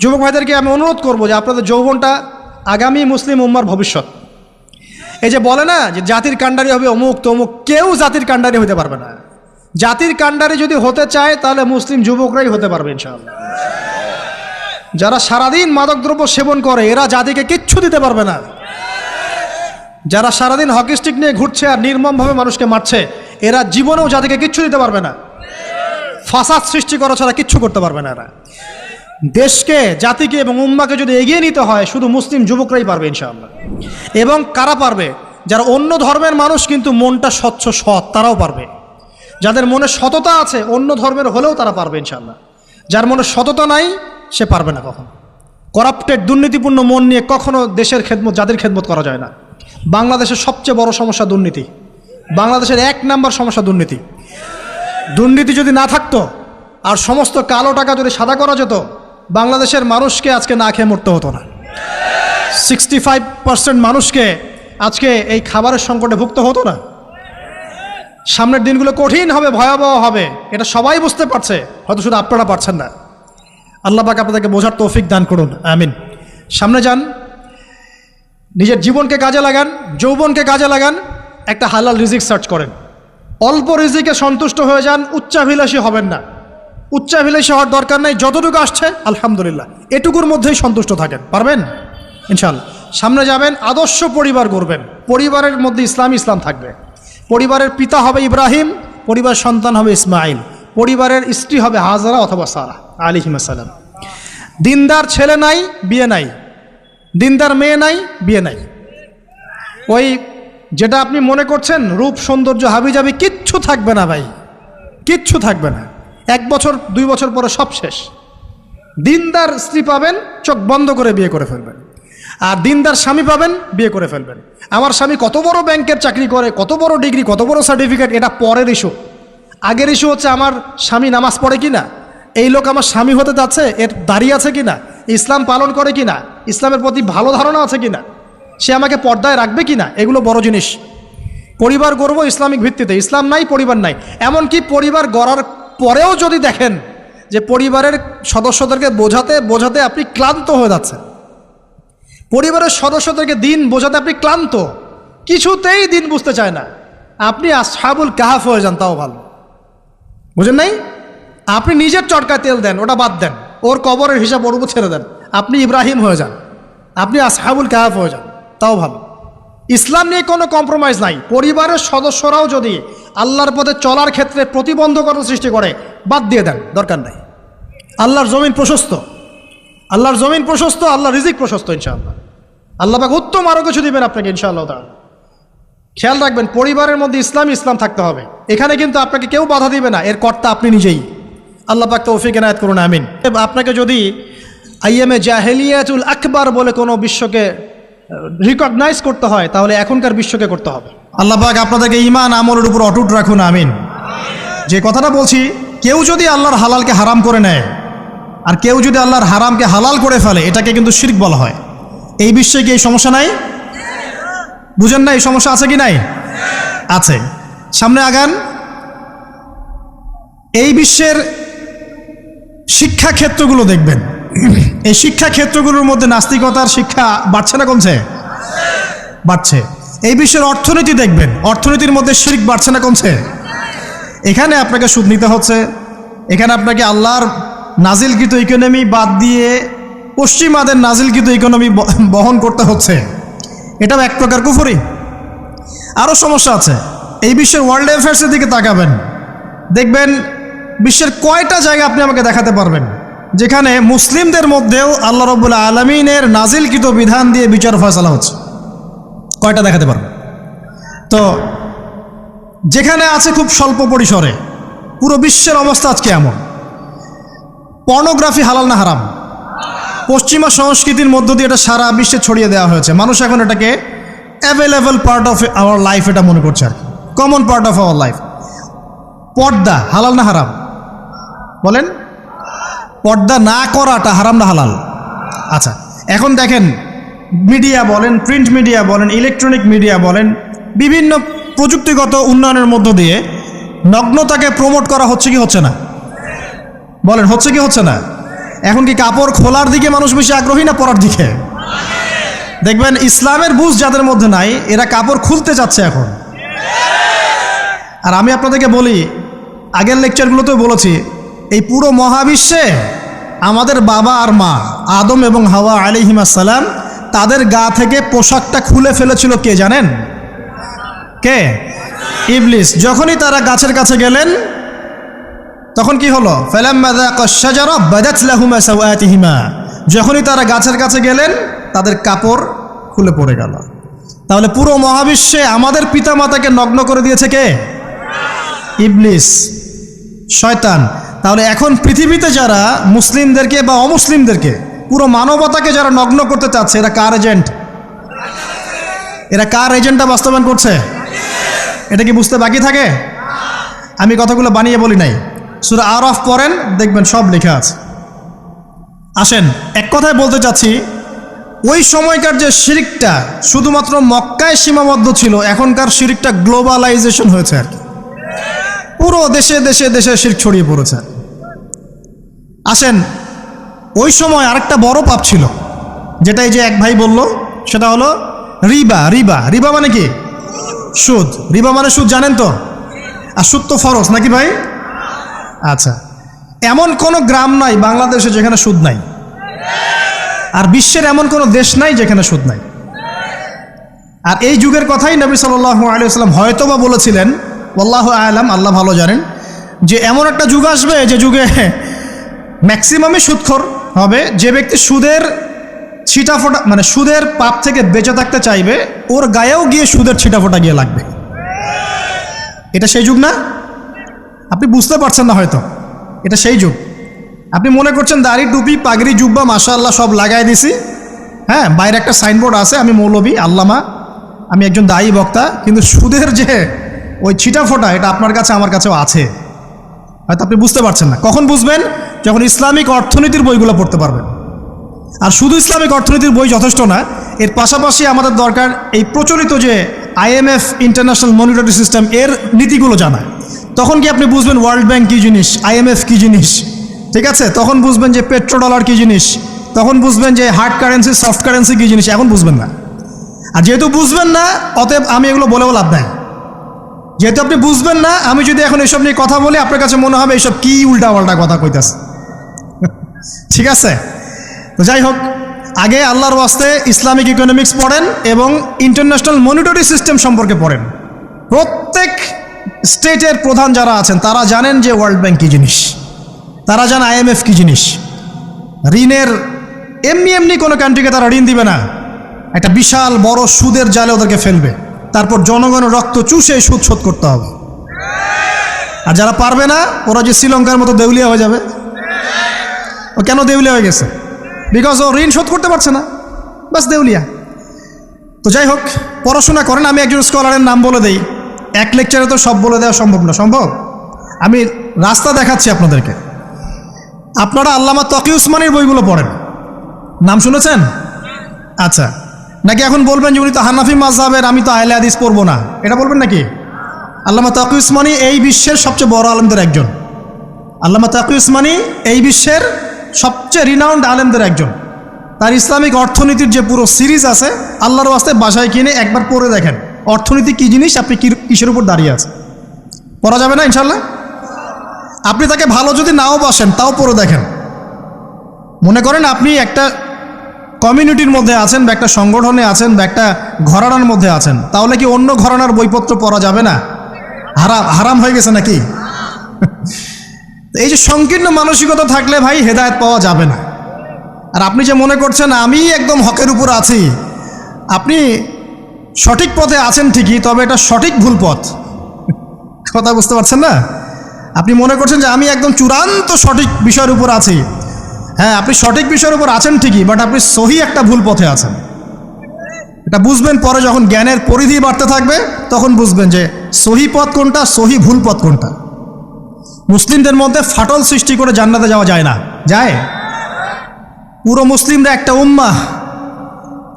যুবক ভাইদেরকে আমি অনুরোধ করব যে আপনাদের যৌবনটা আগামী মুসলিম উম্মার ভবিষ্যৎ। এই যে বলে না যে জাতির কাণ্ডারি হবে অমুক তমুক, কেউ জাতির কাণ্ডারি হতে পারবে না। জাতির কাণ্ডারি যদি হতে চায় তাহলে মুসলিম যুবকরাই হতে পারবে ইনশাআল্লাহ। যারা সারাদিন মাদকদ্রব্য সেবন করে এরা জাতিকে কিচ্ছু দিতে পারবে না। যারা সারাদিন হকি স্টিক নিয়ে ঘুরছে আর নির্মমভাবে মানুষকে মারছে এরা জীবনেও জাতিকে কিচ্ছু দিতে পারবে না। ফাসাদ সৃষ্টি করা ছাড়া কিচ্ছু করতে পারবে না এরা। দেশকে, জাতিকে এবং উম্মাকে যদি এগিয়ে নিতে হয় শুধু মুসলিম যুবকরাই পারবে ইনশাআল্লাহ। এবং কারা পারবে? যারা অন্য ধর্মের মানুষ কিন্তু মনটা স্বচ্ছ সৎ, তারাও পারবে। যাদের মনে সততা আছে অন্য ধর্মের হলেও তারা পারবে ইনশাআল্লাহ। যার মনে সততা নাই সে পারবে না কখনো। করাপ্টেড, দুর্নীতিপূর্ণ মন নিয়ে কখনো দেশের খেদমত, জাতির খেদমত করা যায় না। বাংলাদেশের সবচেয়ে বড় সমস্যা দুর্নীতি। বাংলাদেশের 1 নম্বর সমস্যা দুর্নীতি। দুর্নীতি যদি না থাকতো আর সমস্ত কালো টাকা যদি সাদা করা যেত, বাংলাদেশের মানুষকে আজকে না খেয়ে মরতে হতো না। 65% মানুষকে আজকে এই খাবারের সংকটে ভুগতে হতো না। সামনের দিনগুলো কঠিন হবে, ভয়াবহ হবে, এটা সবাই বুঝতে পারছে, হয়তো শুধু আপনারা পারছেন না। আল্লাহ পাক আপনাদেরকে বোঝার তৌফিক দান করুন, আমিন। সামনে যান, নিজের জীবনকে কাজে লাগান, যৌবনকে কাজে লাগান, একটা হালাল রিজিক সার্চ করেন। অল্প রিজিকে সন্তুষ্ট হয়ে যান, উচ্চাভিলাষী হবেন না। উচ্চাভিলাষী হওয়ার দরকার নেই, যতটুকু আসছে আলহামদুলিল্লাহ, এটুকুর মধ্যেই সন্তুষ্ট থাকেন, পারবেন ইনশাআল্লাহ। সামনে যাবেন, আদর্শ পরিবার গড়বেন, পরিবারের মধ্যে ইসলাম থাকবে। পরিবারের পিতা হবে ইব্রাহিম, পরিবার সন্তান হবে ইসমাইল, পরিবারের স্ত্রী হবে হাজারা অথবা সারা আলাইহিস সালাম। দিনদার ছেলে নাই, বিয়ে নাই, দিনদার মেয়ে নাই, বিয়ে নাই। ওই যেটা আপনি মনে করছেন রূপ সৌন্দর্য হাবিজাবি, কিচ্ছু থাকবে না ভাই, কিচ্ছু থাকবে না। 1 বছর 2 বছর পরে সব শেষ। দিনদার স্ত্রী পাবেন, চোখ বন্ধ করে বিয়ে করে ফেলবেন। আর দিনদার স্বামী পাবেন, বিয়ে করে ফেলবেন। আমার স্বামী কত বড় ব্যাংকের চাকরি করে, কত বড় ডিগ্রি, কত বড় সার্টিফিকেট, এটা পরের ইস্যু। আগের ইস্যু হচ্ছে আমার স্বামী নামাজ পড়ে কিনা, এই লোক আমার স্বামী হতে যাচ্ছে, এর দাঁড়িয়ে আছে কিনা, ইসলাম পালন করে কিনা, ইসলামের প্রতি ভালো ধারণা আছে কিনা, সে আমাকে পর্দায় রাখবে কিনা, এগুলো বড় জিনিস। পরিবার গড়ব ইসলামিক ভিত্তিতে, ইসলাম নাই পরিবার নাই। এমনকি পরিবার গড়ার পরেও যদি দেখেন যে পরিবারের সদস্যদেরকে বোঝাতে বোঝাতে আপনি ক্লান্ত হয়ে যাচ্ছেন, পরিবারের সদস্যদেরকে দিন বোঝাতে আপনি ক্লান্ত, কিছুতেই দিন বুঝতে চায় না, আপনি আসহাবুল কাহাফ হয়ে যান, তাও ভালো। বুঝেন নাই? আপনি নিজের চটকায় তেল দেন, ওটা বাদ দেন, ওর কবরের হিসাব ওর উপর ছেড়ে দেন, আপনি ইব্রাহিম হয়ে যান, আপনি আসহাবুল কাহাফ হয়ে যান, তাও ভালো। ইসলাম নিয়ে কোনো কম্প্রোমাইজ নাই। পরিবারের সদস্যরাও যদি আল্লাহর পথে চলার ক্ষেত্রে প্রতিবন্ধকতা সৃষ্টি করে, বাদ দিয়ে দেন, দরকার নাই। আল্লাহর জমিন প্রশস্ত, আল্লাহর জমিন প্রশস্ত, আল্লাহর রিজিক প্রশস্ত ইনশাআল্লাহ। আল্লাহ পাক উত্তম আরও কিছু দিবেন আপনাকে ইনশাআল্লাহ তাআলা। খেয়াল রাখবেন, পরিবারের মধ্যে ইসলাম থাকতে হবে। এখানে কিন্তু আপনাকে কেউ বাধা দিবে না, এর কর্তা আপনি নিজেই। আল্লাহ পাক তৌফিক এনায়েত করুন, আমিন। আপনাকে যদি আইএমএ জাহেলিয়াতুল আকবার বলে কোনো বিশ্বকে রিকগনাইজ করতে হয় তাহলে এখনকার বিশ্বকে করতে হবে। আল্লাহ পাক আপনাদেরকে ঈমান আমলের উপর অটুট রাখুন, আমিন। যে কথাটা বলছি, কেউ যদি আল্লাহর হালালকে হারাম করে নেয় আর কেউ যদি আল্লাহর হারামকে হালাল করে ফেলে, এটাকে কিন্তু শিরক বলা হয়। এই বিশ্বে কি এই সমস্যা নাই? বুঝেন না, এই সমস্যা আছে কি নাই? আছে। সামনে আগান। এই বিশ্বের শিক্ষা ক্ষেত্রগুলো দেখবেন, এই শিক্ষা ক্ষেত্রগুলোর মধ্যে নাস্তিকতার শিক্ষা বাড়ছে না কমছে? বাড়ছে। এই বিশ্বের অর্থনীতি দেখবেন, অর্থনীতির মধ্যে শিরক বাড়ছে না কমছে? এখানে আপনাকে সুদ নিতে হচ্ছে, এখানে আপনাকে আল্লাহর নাজিলকৃত ইকোনমি বাদ দিয়ে পশ্চিমাদের নাজিলকৃত ইকোনমি বহন করতে হচ্ছে। এটাও এক প্রকার কুফরি। আরও সমস্যা আছে। এই বিশ্বের ওয়ার্ল্ড অ্যাফেয়ার্সের দিকে তাকাবেন, দেখবেন বিশ্বের কয়টা জায়গা আপনি আমাকে দেখাতে পারবেন যেখানে মুসলিমদের মধ্যেও আল্লাহ রাব্বুল আলামিনের নাজিলকৃত বিধান দিয়ে বিচার ফয়সালা হচ্ছে? কয়টা দেখাতে পারবেন? তো যেখানে আছে খুব স্বল্প পরিসরে। পুরো বিশ্বের অবস্থা আজকে এমন। পর্নোগ্রাফি হালাল না হারাম? পশ্চিমা সংস্কৃতির মধ্য দিয়ে এটা সারা বিশ্বে ছড়িয়ে দেওয়া হয়েছে। মানুষ এখন এটাকে available part of our life এটা মনে করছে, আর কি common part of our life. পর্দা হালাল না হারাম? বলেন, পর্দা না করাটা হারাম না হালাল? আচ্ছা, এখন দেখেন, মিডিয়া বলেন, প্রিন্ট মিডিয়া বলেন, ইলেকট্রনিক মিডিয়া বলেন, বিভিন্ন প্রযুক্তিগত উন্নয়নের মধ্য দিয়ে নগ্নতাকে প্রমোট করা হচ্ছে কি হচ্ছে না? বলেন, হচ্ছে কি হচ্ছে না? এখন কি কাপড় খোলার দিকে মানুষ বেশি আগ্রহী না পরার দিকে? দেখবেন ইসলামের বুঝ যাদের মধ্যে নাই এরা কাপড় খুলতে যাচ্ছে এখন। আর আমি আপনাদেরকে বলি, আগের লেকচারগুলোতেও বলেছি, এই পুরো মহাবিশ্বে আমাদের বাবা আর মা আদম এবং হাওয়া আলাইহিমা সালাম তাদের গা থেকে পোশাকটা খুলে ফেলেছিল কে জানেন? কে? ইবলিস। যখনই তারা গাছের কাছে গেলেন তখন কি হলো? ফালাম্মা যাকাশ শাজারা বাদাত লাহুমা সাওয়াতিহিমা। যখনই তারা গাছের কাছে গেলেন তাদের কাপড় খুলে পড়ে গেল। তাহলে পুরো মহাবিশ্বে আমাদের পিতামাতাকে নগ্ন করে দিয়েছে কে? ইবলিস, শয়তান। তাহলে এখন পৃথিবীতে যারা মুসলিমদেরকে বা অমুসলিমদেরকে, পুরো মানবতাকে যারা নগ্ন করতে চাচ্ছে, এরা কার এজেন্ট? এরা কার এজেন্টটা বাস্তবায়ন করছে? এটা কি বুঝতে বাকি থাকে? আমি কথাগুলো বানিয়ে বলি নাই। সূরা আরাফ পড়েন, দেখবেন সব লেখা আছে। আসেন, এক কথায় বলতে চাচ্ছি, ওই সময়কার যে শিরকটা শুধুমাত্র মক্কায় সীমাবদ্ধ ছিল, এখনকার শিরকটা গ্লোবালাইজেশন হয়েছে আর কি। পুরো দেশে দেশে দেশে শিরক ছড়িয়ে পড়েছে। আসেন, ওই সময় আরেকটা বড় পাপ ছিল, যেটা এই যে এক ভাই বলল, সেটা হলো রিবা। রিবা, রিবা মানে কি? সুদ। রিবা মানে সুদ, জানেন তো? আর সুদ তো ফরজ নাকি ভাই? আচ্ছা, এমন কোনো গ্রাম নাই বাংলাদেশে যেখানে সুদ নাই, আর বিশ্বের এমন কোনো দেশ নাই যেখানে সুদ নাই। আর এই যুগের কথাই নবী সাল্লাল্লাহু আলাইহি ওয়াসাল্লাম হয়তোবা বলেছিলেন, আল্লাহু আ'লাম, আল্লাহ ভালো জানেন, যে এমন একটা যুগ আসবে যে যুগে ম্যাক্সিমামই সুদখোর হবে। যে ব্যক্তি সুদের ছিটাফোটা, মানে সুদের পাপ থেকে বেঁচে থাকতে চাইবে, ওর গায়েও গিয়ে সুদের ছিটাফোটা গিয়ে লাগবে। এটা সেই যুগ না? আপনি বুঝতে পারছেন না হয়তো, এটা সেই যুগ। আপনি মনে করছেন দাড়ি, টুপি, পাগড়ি, জুব্বা মাশাআল্লাহ সব লাগাই দিছি, হ্যাঁ, বাইরে একটা সাইনবোর্ড আছে, আমি মৌলবী, আল্লামা, আমি একজন দায়ী বক্তা, কিন্তু সুদের যে ওই ছিটাফোটা, এটা আপনার কাছে আমার কাছেও আছে, হয়তো আপনি বুঝতে পারছেন না। কখন বুঝবেন? যখন ইসলামিক অর্থনীতির বইগুলো পড়তে পারবেন। আর শুধু ইসলামিক অর্থনীতির বই যথেষ্ট না, এর পাশাপাশি আমাদের দরকার এই প্রচলিত যে IMF, ইন্টারন্যাশনাল মনিটারি সিস্টেম, এর নীতিগুলো জানা। তখন কি আপনি বুঝবেন ওয়ার্ল্ড ব্যাংক কী জিনিস, IMF কী জিনিস, ঠিক আছে? তখন বুঝবেন যে পেট্রো ডলার কী জিনিস, তখন বুঝবেন যে হার্ড কারেন্সি, সফট কারেন্সি কী জিনিস, এখন বুঝবেন না। আর যেহেতু বুঝবেন না, অতএব আমি এগুলো বলেও লাভ নাই। যেহেতু আপনি বুঝবেন না, আমি যদি এখন এসব নিয়ে কথা বলি, আপনার কাছে মনে হবে এইসব কী উল্টাপাল্টা কথা কইতাছে। ঠিক আছে? তো যাই হোক, আগে আল্লাহর ওয়াস্তে ইসলামিক ইকোনমিক্স পড়েন এবং ইন্টারন্যাশনাল মনিটারি সিস্টেম সম্পর্কে পড়েন। প্রত্যেক স্টেটের প্রধান যারা আছেন তারা জানেন যে ওয়ার্ল্ড ব্যাংক কী জিনিস, তারা জানে IMF কী জিনিস। ঋণের এমনি এমনি কোনো কান্ট্রিকে তারা ঋণ দিবে না, একটা বিশাল বড় সুদের জালে ওদেরকে ফেলবে, তারপর জনগণের রক্ত চুষে সুদ শোধ করতে হবে। আর যারা পারবে না, ওরা যে শ্রীলঙ্কার মতো দেউলিয়া হয়ে যাবে। ও কেন দেউলিয়া হয়ে গেছে? বিকজ ও ঋণ শোধ করতে পারছে না, বাস দেউলিয়া। তো যাই হোক, পড়াশোনা করেন। আমি একজন স্কলারের নাম বলে দেই, এক লেকচারে তো সব বলে দেওয়া সম্ভব না। সম্ভব? আমি রাস্তা দেখাচ্ছি আপনাদেরকে। আপনারা আল্লামা তকি উসমানীর বইগুলো পড়েন, নাম শুনেছেন? আচ্ছা, নাকি এখন বলবেন যে উনি তো হানাফি মাযহাবের, আমি তো আহলে হাদিস পড়বো না, এটা বলবেন নাকি? আল্লামা তকি উসমানী এই বিশ্বের সবচেয়ে বড় আলেমদের একজন। আল্লামা তকি উসমানী এই বিশ্বের সবচেয়ে রিনাউন্ড আলেমদের একজন। তার ইসলামিক অর্থনীতির যে পুরো সিরিজ আছে, আল্লাহর ওয়াস্তে বাসায় কিনে একবার পড়ে দেখেন অর্থনীতি কী জিনিস, আপনি কিসের উপর দাঁড়িয়ে আছে। পড়া যাবে না ইনশাল্লাহ? আপনি তাকে ভালো যদি নাও বাসেন, তাও পড়ে দেখেন। মনে করেন আপনি একটা কমিউনিটির মধ্যে আছেন, বা একটা সংগঠনে আছেন, বা একটা ঘরানার মধ্যে আছেন, তাহলে কি অন্য ঘরানার বইপত্র পড়া যাবে না? হারাম হয়ে গেছে নাকি? এই যে সংকীর্ণ মানসিকতা থাকলে ভাই হেদায়েত পাওয়া যাবে না। আর আপনি যে মনে করছেন আমি একদম হকের উপর আছি, আপনি সঠিক পথে আছেন ঠিকই, তবে এটা সঠিক ভুল পথ। কথা বুঝতে পারছেন না? আপনি মনে করছেন যে আমি একদম চূড়ান্ত সঠিক বিষয়ের উপর আছি। হ্যাঁ, আপনি সঠিক বিষয়ের উপর আছেন ঠিকই, বাট আপনি সহি একটা ভুল পথে আছেন। এটা বুঝবেন পরে, যখন জ্ঞানের পরিধি বাড়তে থাকবে, তখন বুঝবেন যে সহি পথ কোনটা, সহি ভুল পথ কোনটা। মুসলিমদের মধ্যে ফাটল সৃষ্টি করে জান্নাতে যাওয়া যায় না। যায়? পুরো মুসলিমরা একটা উম্মাহ,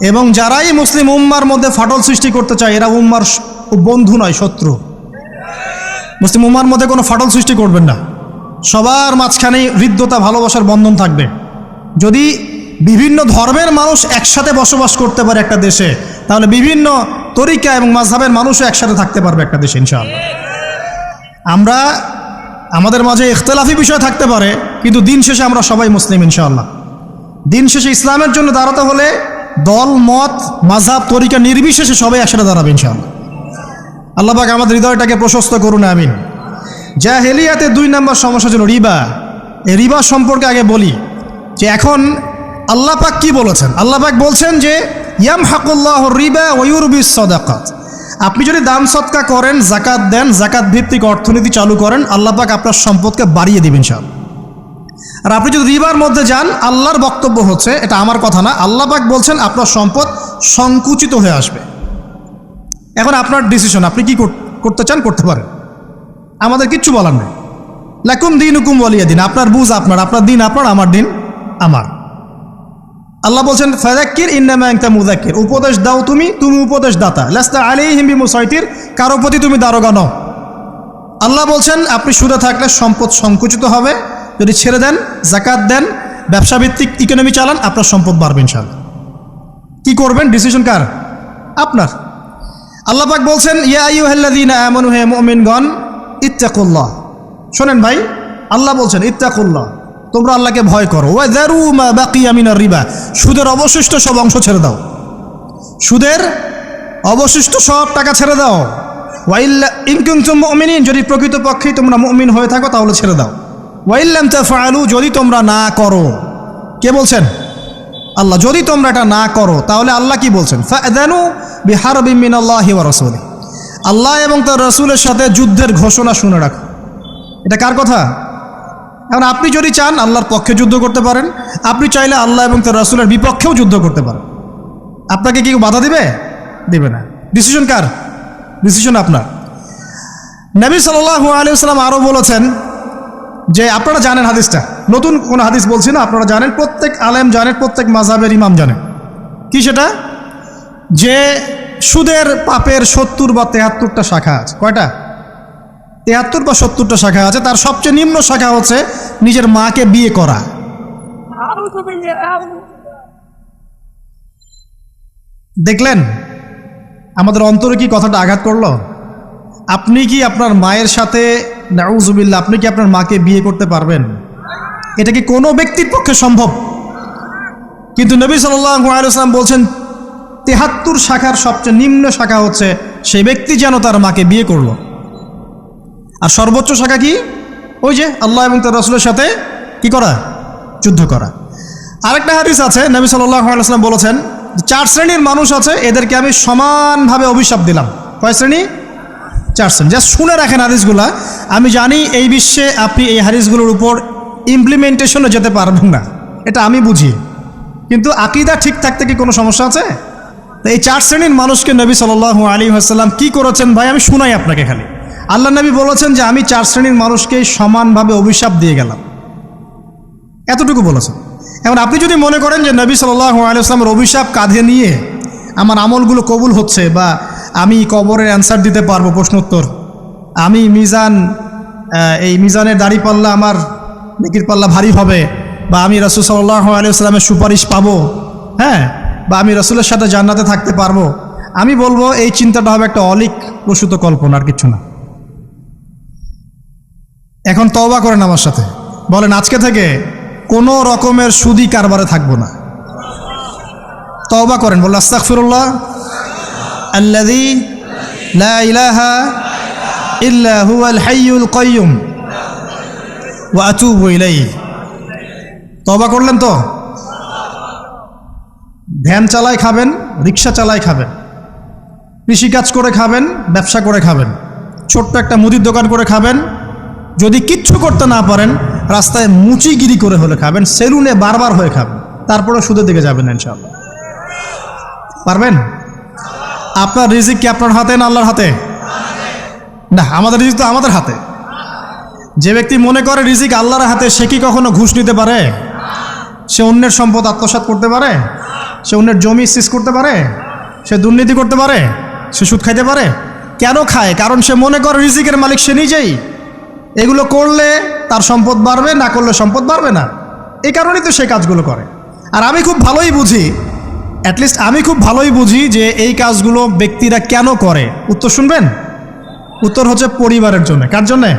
এবং যারাই মুসলিম উম্মার মধ্যে ফাটল সৃষ্টি করতে চায়, এরা উম্মার বন্ধু নয়, শত্রু। মুসলিম উম্মার মধ্যে কোনো ফাটল সৃষ্টি করবেন না। সবার মাঝখানেই হৃদ্যতা, ভালোবাসার বন্ধন থাকবে। যদি বিভিন্ন ধর্মের মানুষ একসাথে বসবাস করতে পারে একটা দেশে, তাহলে বিভিন্ন তরিকা এবং মাযহাবের মানুষও একসাথে থাকতে পারবে একটা দেশে ইনশাআল্লাহ। আমরা আমাদের মাঝে ইখতিলাফি বিষয় থাকতে পারে, কিন্তু দিন শেষে আমরা সবাই মুসলিম ইনশাআল্লাহ। দিন শেষে ইসলামের জন্য দাঁড়াতে হলে দল মত মাযহাব তরিকা নির্বিশেষে সবাই একসাথে দাঁড়াবে ইনশাআল্লাহ। আল্লাহ পাক আমাদের হৃদয়টাকে প্রশস্ত করুন, আমিন। জাহেলিয়াতে 2 নম্বর সমস্যা ছিল রিবা। এই রিবা সম্পর্কে আগে বলি যে এখন আল্লাহ পাক কি বলেছেন। আল্লাহ পাক বলছেন যে ইয়ামহাকুল্লাহুর রিবা ওয়া ইউরবিস সাদাকাত। আপনি যদি দান সদকা করেন, যাকাত দেন, যাকাত ভিত্তিক অর্থনীতি চালু করেন, আল্লাহ পাক আপনার সম্পদকে বাড়িয়ে দিবেন ইনশাআল্লাহ। আর আপনি যদি রিবার মধ্যে যান, আল্লাহর বক্তব্য হচ্ছে, এটা আমার কথা না, আল্লাহ পাক বলছেন আপনার সম্পদ সংকুচিত হয়ে আসবে। এখন আপনার ডিসিশন, আপনি কি করতে চান করতে পারেন, আমাদের কিচ্ছু বলার নেই। লাকুম দীনুকুম ওয়ালিয়া দিন, আপনার বুঝ আপনার, আপনার দিন আপনার, আমার দিন আমার। আল্লাহ বলছেন ফাযাক্কির ইন্নামা আনতা মুযাক্কির, উপদেশ দাও তুমি উপদেশ দাতা। লাস্তা আলাইহিম বিমুসাইতির, কারো প্রতি তুমি দারোগা নও। আল্লাহ বলছেন আপনি সুদে থাকলে সম্পদ সংকুচিত হবে, যদি ছেড়ে দেন, যাকাত দেন, ব্যবসা ভিত্তিক ইকোনমি চালান, আপনার সম্পদ বাড়বে ইনশাআল্লাহ। কি করবেন, ডিসিশন কার? আপনার। আল্লাহ পাক বলছেন ইয়া আইয়ুহাল্লাযীনা আমানু, হে মুমিনগণ, ইত্তাকুল্লাহ। শোনেন ভাই, আল্লাহ বলছেন ইত্তাকুল্লাহ, তোমরা আল্লাহকে ভয় করো। ওয়া যারু মা বাকিয়া মিনার রিবা, সুদের অবশিষ্ট সব অংশ ছেড়ে দাও, সুদের অবশিষ্ট সব টাকা ছেড়ে দাও। ওয়া ইল্লা ইন কুনতুম মুমিনিন, যদি প্রকৃতপক্ষেই তোমরা মুমিন হয়ে থাকো তাহলে ছেড়ে দাও। ওয়া ইল্লাম তাফআলু, যদি তোমরা না করো। কে বলছেন? আল্লাহ। যদি তোমরা এটা না করো তাহলে আল্লাহ কি বলছেন? ফাআযানু বিহারবিন মিনাল্লাহি ওয়া রাসূলিহি, আল্লাহ এবং তার রাসূলের সাথে যুদ্ধের ঘোষণা শুনে রাখো। এটা কার কথা? এখন আপনি যদি চান আল্লাহর পক্ষে যুদ্ধ করতে পারেন, আপনি চাইলে আল্লাহ এবং তার রাসূলের বিপক্ষেও যুদ্ধ করতে পারেন। আপনাকে কি বাধা দিবে? দিবে না। ডিসিশন কার? ডিসিশন আপনার। নবী সাল্লাল্লাহু আলাইহি ওয়াসাল্লাম আরও বলেছেন যে, আপনারা জানেন হাদিসটা, নতুন কোনো হাদিস বলছি না, আপনারা জানেন, প্রত্যেক আলেম জানেন, প্রত্যেক মাযহাবের ইমাম জানেন। কি সেটা? যে সুদের পাপের 70 বা 73টা শাখা আছে। কয়টা? 73 বা 70টা শাখা আছে। তার সবচেয়ে নিম্ন শাখা হচ্ছে নিজের মাকে বিয়ে করা। দেখলেন আমাদের অন্তরে কি কথাটা আঘাত করলো? আপনি কি আপনার মায়ের সাথে, নাউযুবিল্লাহ, আপনি কি আপনার মাকে বিয়ে করতে পারবেন? এটা কি কোনো ব্যক্তির পক্ষে সম্ভব? কিন্তু নবী সাল্লাল্লাহু আলাইহি ওয়াসাল্লাম বলছেন 73 শাখার সবচেয়ে নিম্ন শাখা হচ্ছে সেই ব্যক্তি যেন তার মাকে বিয়ে করলো। আর সর্বোচ্চ শাখা কি? ওই যে আল্লাহ এবং তার রাসূলের সাথে কি করা? যুদ্ধ করা। আরেকটা হাদিস আছে, নবী সাল্লাল্লাহু আলাইহি ওয়াসাল্লাম বলেছেন 4 শ্রেণীর মানুষ আছে, এদেরকে আমি সমানভাবে অভিশাপ দিলাম। কয় শ্রেণী? 4 শ্রেণী। জাস্ট শুনে রাখেন হাদিসগুলা। আমি জানি এই বিশ্বে আপনি এই হাদিসগুলোর উপর ইমপ্লিমেন্টেশনে যেতে পারবেন না, এটা আমি বুঝি, কিন্তু আকীদা ঠিক থাকতে কি কোনো সমস্যা আছে? তো এই 4 শ্রেণীর মানুষকে নবী সাল্লাল্লাহু আলাইহি ওয়াসাল্লাম কি করেছেন ভাই, আমি শুনাই আপনাকে খালি। আল্লাহ নবী বলেছেন যে আমি 4 শ্রেণীর মানুষকে সমানভাবে অভিশাপ দিয়ে গেলাম, এতটুকু বলেছেন। এখন আপনি যদি মনে করেন যে নবী সাল্লাল্লাহু আলাইহি ওয়াসাল্লামের অভিশাপ কাঁধে নিয়ে আমার আমলগুলো কবুল হচ্ছে, বা আমি কবরের অ্যান্সার দিতে পারবো, প্রশ্নোত্তর, আমি এই মিজানের দাড়ি পাল্লা, আমার নেকির পাল্লা ভারী হবে, বা আমি রাসূল সাল্লাল্লাহু আলাইহি ওয়াসাল্লামের সুপারিশ পাবো, হ্যাঁ, বা আমি রাসূলের সাথে জান্নাতে থাকতে পারবো, আমি বলবো এই চিন্তাটা হবে একটা অলিক প্রসূত কল্পনা, আর কিছু না। এখন তওবা করেন আমার সাথে, বলেন আজকে থেকে কোনো রকমের সুদি কারবারে থাকবো না। তওবা করেন, বলেন আস্তাগফিরুল্লাহ আল্লাযী লা ইলাহা ইল্লা হুয়াল হাইয়ুল কাইয়্যুম ওয়া আতুবু ইলাইহি। তওবা করলেন তো? ভ্যান চালায় খাবেন, রিক্সা চালায় খাবেন, কৃষিকাজ করে খাবেন, ব্যবসা করে খাবেন, ছোট্ট একটা মুদির দোকান করে খাবেন, যদি কিচ্ছু করতে না পারেন রাস্তায় মুচিগিরি করে হলে খাবেন, সেলুনে বারবার হয়ে খাবেন, তারপরে সুদের দিকে যাবেন ইনশাআল্লাহ। পারবেন? আপনার রিজিক কি আপনার হাতে না আল্লাহর হাতে? না, আমাদের রিজিক তো আমাদের হাতে। যে ব্যক্তি মনে করে রিজিক আল্লাহর হাতে, সে কি কখনো ঘুষ নিতে পারে? সে অন্যের সম্পদ আত্মসাৎ করতে পারে? সে অন্যের জমি সিজ করতে পারে? সে দুর্নীতি করতে পারে? সে সুদ খাইতে পারে? কেন খায়? কারণ সে মনে করে রিজিকের মালিক সে নিজেই। এগুলো করলে তার সম্পদ বাড়বে, না করলে সম্পদ বাড়বে না। এই কারণেই তো সেই কাজগুলো করে। আর আমি খুব ভালোই বুঝি, অ্যাটলিস্ট আমি খুব ভালোই বুঝি যে এই কাজগুলো ব্যক্তিরা কেন করে। উত্তর শুনবেন? উত্তর হচ্ছে পরিবারের জন্য। কার জন্যে?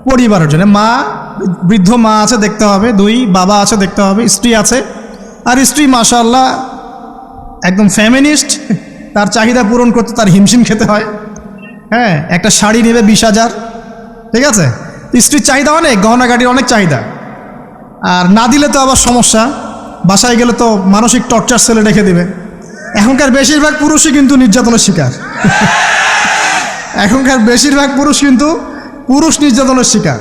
পরিবারের জন্য। মা, বৃদ্ধ মা আছে দেখতে হবে, 2 বাবা আছে দেখতে হবে, স্ত্রী আছে। আর স্ত্রী মাশাআল্লাহ একদম ফেমিনিস্ট, তার চাহিদা পূরণ করতে তার হিমশিম খেতে হয়। হ্যাঁ, একটা শাড়ি নেবে 20,000, ঠিক আছে? স্ত্রীর চাহিদা অনেক, গহনাগাটির অনেক চাহিদা। আর না দিলে তো আবার সমস্যা, বাসায় গেলে তো মানসিক টর্চার সেলে রেখে দিবে। এখনকার বেশিরভাগ পুরুষই কিন্তু নির্যাতনের শিকার। এখনকার বেশিরভাগ পুরুষ কিন্তু নির্যাতনের শিকার।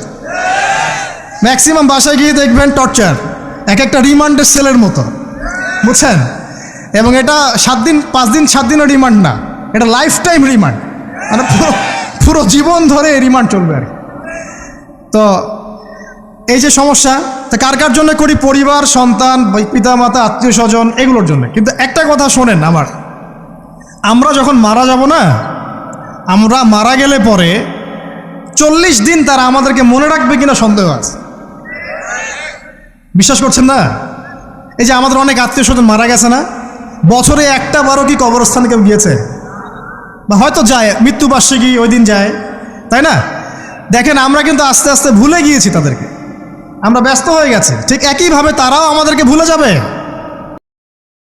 ম্যাক্সিমাম বাসায় গিয়ে দেখবেন টর্চার, এক একটা রিমান্ডের সেলের মতো, বুঝছেন? এবং এটা 7 দিন 5 দিন 7 দিনের রিমান্ড না, এটা লাইফ টাইম রিমান্ড, মানে পুরো জীবন ধরে রিমান্ড চলবে আর কি। তো এই যে সমস্যা, তা কার কার জন্য করি? পরিবার, সন্তান, পিতা মাতা, আত্মীয় স্বজন, এগুলোর জন্য। কিন্তু একটা কথা শোনেন আমার, আমরা যখন মারা যাব না, আমরা মারা গেলে পরে 40 দিন তারা আমাদেরকে মনে রাখবে কিনা সন্দেহ আছে। বিশ্বাস করছেন না? এই যে আমাদের অনেক আত্মীয় স্বজন মারা গেছে না, বছরে একটা বারও কি কবরস্থানে কেউ গিয়েছে? বা হয়তো যায়, মৃত্যুবার্ষিকী ওই দিন যায়, তাই না? দেখেন আমরা কিন্তু আস্তে আস্তে ভুলে গিয়েছি তাদেরকে, আমরা ব্যস্ত হয়ে গেছি। ঠিক একইভাবে তারাও আমাদেরকে ভুলে যাবে।